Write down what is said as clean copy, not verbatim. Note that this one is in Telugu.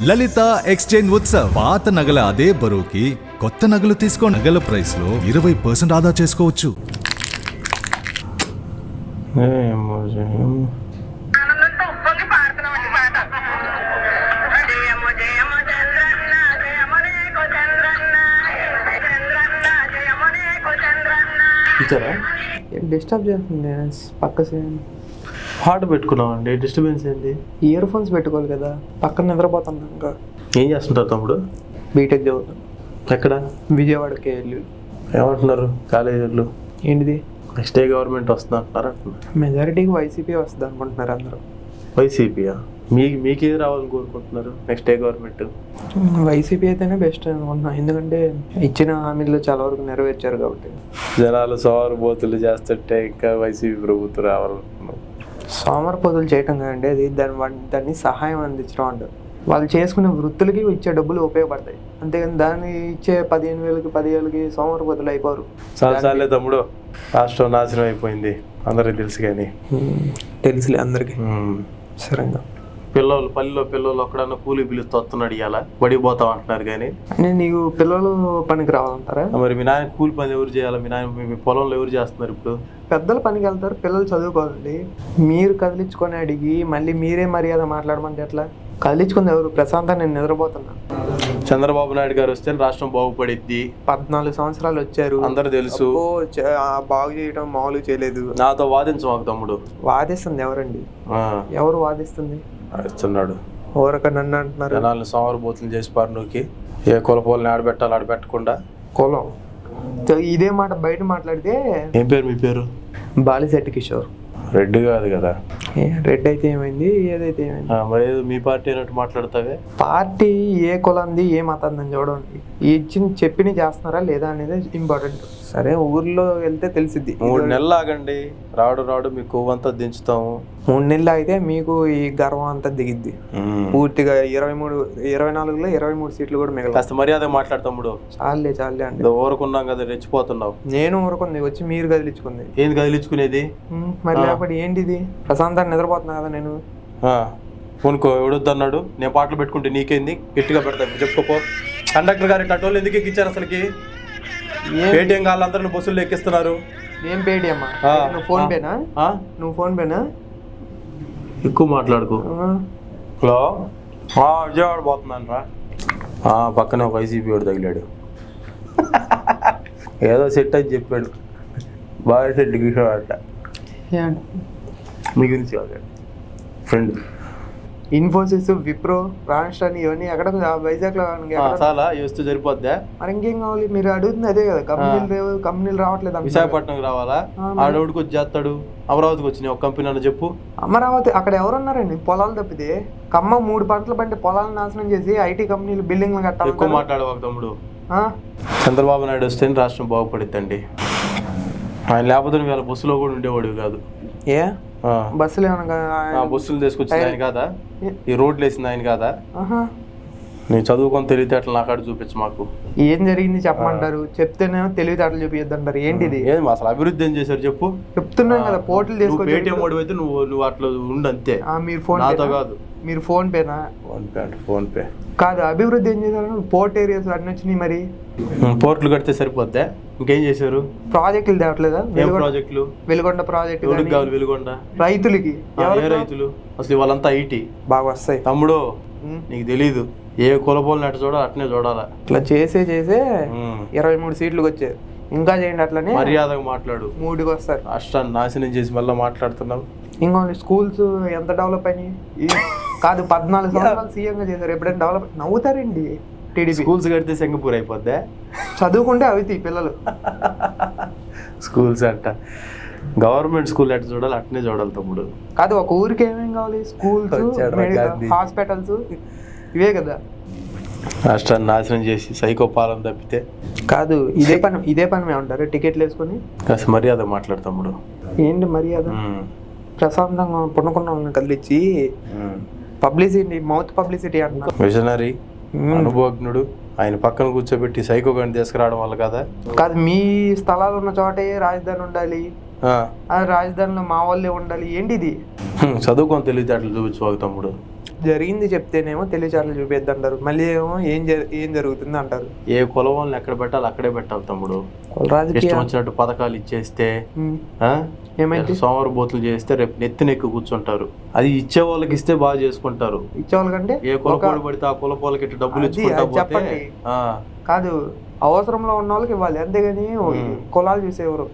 లలిత ఎక్స్చేంజ్ ఉత్సవ్. పాత నగల అదే బరువుకి కొత్త నగలు తీసుకో. నగల ప్రైస్ లో 20% ఆదా చేసుకోవచ్చు. డిస్టర్బ్ చేస్తుంది పక్క పాట పెట్టుకున్నావు అండి, డిస్టర్బెన్స్ ఏంటి? ఇయర్ ఫోన్స్ పెట్టుకోవాలి కదా, పక్కన నిద్రపోతున్నా. ఇంకా ఏం చేస్తుంటారు తమ్ముడు? బీటెక్ చదువుతాను. ఎక్కడ? విజయవాడకి వెళ్ళి. ఏమంటున్నారు కాలేజీ వాళ్ళు? ఏంటిది? నెక్స్ట్ డే గవర్నమెంట్ వస్తుంది అంటున్నారు. మెజారిటీకి వైసీపీ వస్తుంది అనుకుంటున్నారు అందరూ. వైసీపీయా? మీకేది రావాలని కోరుకుంటున్నారు నెక్స్ట్ డే గవర్నమెంట్? వైసీపీ అయితేనే బెస్ట్ అనుకుంటున్నా, ఎందుకంటే ఇచ్చిన హామీలు చాలా వరకు నెరవేర్చారు కాబట్టి. జనాలు సోమరిపోతులు చేస్తుంటే ఇంకా వైసీపీ ప్రభుత్వం రావాలనుకున్నాం. సోమరిపోతులు చేయటం కదండి, అది దాన్ని సహాయం అందించడం అంటారు. వాళ్ళు చేసుకునే వృత్తులకి ఇచ్చే డబ్బులు ఉపయోగపడతాయి, అంతేగాని దాన్ని ఇచ్చే 15,000కి 10,000కి సోమరిపోతులు అయిపోరు. చాలాసార్లే తమ్ముడు, రాష్ట్రం నాశనం అయిపోయింది అందరికి తెలుసు. కానీ తెలుసులే అందరికి. సరేగా పల్లెలో పిల్లలు ఒక్కడన్నా కూలి పిలుస్తూ వస్తున్నాడు, ఇవాళ బడికి పోతాం అంటున్నారు. కానీ నీకు పిల్లలు పనికి రావాలంటారా? మరి మీ నాయన కూలి పని ఎవరు చేయాలి? మీ పొలంలో ఎవరు చేస్తున్నారు ఇప్పుడు? పెద్దలు పనికి వెళ్తారు, పిల్లలు చదువుకోవాలండి. మీరు కదిలించుకొని అడిగి మళ్ళీ మీరే మర్యాద మాట్లాడమంటే ఎట్లా? కదిలించుకుంది ఎవరు? ప్రశాంతంగా నేను నిద్రపోతున్నా. చంద్రబాబు నాయుడు గారు వస్తే రాష్ట్రం బాగుపడిద్ది. 14 సంవత్సరాలు వచ్చారు, అందరూ తెలుసు. బాగు చేయడం మామూలు చేయలేదు. నాతో వాదించమాకు తమ్ముడు. వాదిస్తుంది ఎవరండి? ఎవరు వాదిస్తుంది? ఇస్తున్నాడు ఊరక నన్ను అంటున్నారు. జనాలను సోమరిపోతులు చేసి పార్నుకి ఏ కులపోలని ఆడబెట్టాలి, ఆడబెట్టకుండా కులం. ఇదే మాట బయట మాట్లాడితే. ఏం పేరు మీ పేరు? బాలిశెట్టి కిషోర్. రెడ్డి కాదు కదా? రెడ్ అయితే ఏమైంది, ఏదైతే ఏమైంది. మరి ఏదో మీ పార్టీ అన్నట్టు మాట్లాడతావే. పార్టీ ఏ కులంది ఏ మతాన్ని చూడండి, చెప్పిన చేస్తున్నారా లేదా అనేది ఇంపార్టెంట్. సరే, ఊర్లో వెళ్తే తెలిసిద్ది. 3 నెలలు ఆగండి, రాడు మీకు కొవ్వంతా దించుతాము. 3 నెలలు అయితే మీకు ఈ గర్వం అంతా దిగిద్ది పూర్తిగా. 24లో 23 సీట్లు కూడా మిగతా. కాస్త మర్యాద మాట్లాడతాముడు. చాలే అండి, ఊరుకున్నాం కదా, రెచ్చిపోతున్నావు. నేను ఊరుకుంది, వచ్చి మీరు కదిలించుకుంది. ఏంది కదిలించుకునేది? మరి లేకపోతే ఏంటిది? ప్రశాంతాన్ని నిద్రపోతున్నా కదా నేను. కొనుక్కో, ఎవడొద్దన్నాడు? నేను పాటలు పెట్టుకుంటే నీకేంది? గట్టిగా పెడతా చెప్పుకోపో. కండక్టర్ గారు ఇట్లా ఎందుకు ఎక్కించారు అసలుకి? పేటీఎం వాళ్ళందరూ బస్సులు ఎక్కిస్తున్నారు. ఏం పేటీఎం? నువ్వు ఫోన్ పేనా? నువ్వు ఫోన్ పేనా? ఎక్కువ మాట్లాడుకో. హలో, విజయవాడ పోతున్నాను రా. పక్కనే ఒక వైసీపీ వాడు తగిలాడు. ఏదో సెట్ అని చెప్పాడు. బాగా సెట్ కిషోర్ అంట. మీ గురించి కాదు, ఫ్రెండ్. ఇన్ఫోసిస్, విప్రో, రాష్ట్రాన్ని ఇవన్నీ ఎక్కడ? వైజాగ్ లో చాలా వస్తూ సరిపోద్దా? మరి ఇంకేం కావాలి? మీరు అడుగుతుంది అదే కదా. కంపెనీలు రావట్లేదు. విశాఖపట్నంకి రావాలా? ఆడవుడికి వచ్చి చేస్తాడు. అమరావతికి వచ్చినాయి ఒక కంపెనీ అని చెప్పు. అమరావతి అక్కడ ఎవరున్నారండి? పొలాలు తప్పితే ఖమ్మం 3 పంటలు పండి పొలాలను నాశనం చేసి ఐటీ కంపెనీలు బిల్డింగ్లు కట్టాలి. ఎక్కువ మాట్లాడవాక తమ్ముడు. చంద్రబాబు నాయుడు వస్తే రాష్ట్రం బాగుపడిద్దండి. ఆయన లేకపోతే వీళ్ళ బస్సులో కూడా ఉండేవాడు కాదు. ఏ బస్సులు బస్సులు తీసుకొచ్చింది ఆయన కాదా? ఈ రోడ్లు వేసింది ఆయన కాదా? నేను చదువుకొని తెలివితేటలు నాకాడు చూపించు మాకు. ఏం జరిగింది చెప్పమంటారు? చెప్తేనే తెలివితేటలు చూపించద్దంటారు. ఏంటిది? ఏం అసలు అభివృద్ధి ఏం చేశారు చెప్పు. చెప్తున్నాం కదా, పోర్టులు తీసుకొచ్చి. పేటీఎం వాడు అయితే నువ్వు అట్లా ఉండు అంతే. మీరు ఫోన్ నాతో కాదు. మీరు ఫోన్ పేనా? ఫోన్ పే కాదు. అభివృద్ధి ఏం చేశారు? పోర్ట్ ఏరియాస్ అన్ని వచ్చినాయి. మరి పోర్టులు కడితే సరిపోద్దా? ఇంకేం చేశారు? ప్రాజెక్టులు తేవట్లేదా? ప్రాజెక్టులు? వెలుగొండ ప్రాజెక్ట్. కావాలి వెలుగొండ రైతులకి. ఏ రైతులు? అసలు వాళ్ళంతా ఐటీ. బాగా వస్తాయి తమ్ముడు, నీకు తెలీదు. ఏ కులపోలని అట్లా చూడాలి, అట్నే చూడాలా. ఇట్లా చేసే 23 సీట్లకు వచ్చారు. ఇంకా చేయండి అట్లనే. మర్యాదగా మాట్లాడు. 3కి వస్తారు. రాష్ట్రాన్ని నాశనం చేసి మళ్ళీ మాట్లాడుతున్నావు. ఇంకోటి, స్కూల్స్ ఎంత డెవలప్ అయినాయి? కాదు, 14 సంవత్సరాలు సీఎంగా చేశారు. ఎప్పుడైనా డెవలప్? నవ్వుతారండి. టీడీపీ స్కూల్స్ కడితే సింగపూర్ అయిపోద్దా? చదువుకుంటే అవి పిల్లలు. స్కూల్స్ అంట, గవర్నమెంట్ స్కూల్ ఎట్లా చూడాలి అట్నే చూడాలి తమ్ముడు. కాదు, ఒక ఊరికి ఏమేం కావాలి? స్కూల్స్, హాస్పిటల్స్, ఇవే కదా. రాష్ట్రాన్ని నాశనం చేసి సైకో పాలన తప్పితే కాదు. ఇదే పని మేము ఉంటారు టికెట్లు వేసుకొని. కాస్త మర్యాద మాట్లాడు తమ్ముడు. ఏంటి మర్యాద? ప్రశాంతంగా పుణుకున్న కదిలిచ్చి పబ్లిసిటీ, మౌత్ పబ్లిసిటీ అంటున్నా. విజనరీ, అనుభవజ్ఞుడు, ఆయన పక్కన కూర్చోబెట్టి సైకో గండి తీసుకురావడం వల్ల కదా. కాదు, మీ స్థలాలు ఉన్న చోటే రాజధాని ఉండాలి. రాజధానిలో మా వాళ్ళే ఉండాలి. ఏంటిది? చదువుకొని తెలివితే అట్లా చూపించుకోక తమ్ముడు. జరిగింది చెప్తేనేమో తెలివిచాట్లు చూపిద్దంటారు, మళ్ళీ ఏమో ఏం జరుగుతుంది అంటారు. ఏ కులం వాళ్ళని ఎక్కడ పెట్టాలి అక్కడే పెట్టాలి తమ్ముడు. రాజకీయ ఇష్టం వచ్చినట్టు పథకాలు ఇచ్చేస్తే ఏమైంది సోమవారం బోతులు చేస్తే రేపు నెత్తినెక్కి కూర్చుంటారు. అది ఇచ్చే వాళ్ళకి ఇస్తే బాగా చేసుకుంటారు. ఇచ్చేవాళ్ళకంటే ఏ కులపోడు పడితే ఆ కులపోలకి ఇట్లా డబ్బులు ఇచ్చుకుంటా పోతే చెప్పండి కాదు, అవసరంలో ఉన్న వాళ్ళకి ఇవ్వాలి, అంతేగాని కులాలు చూసేవారు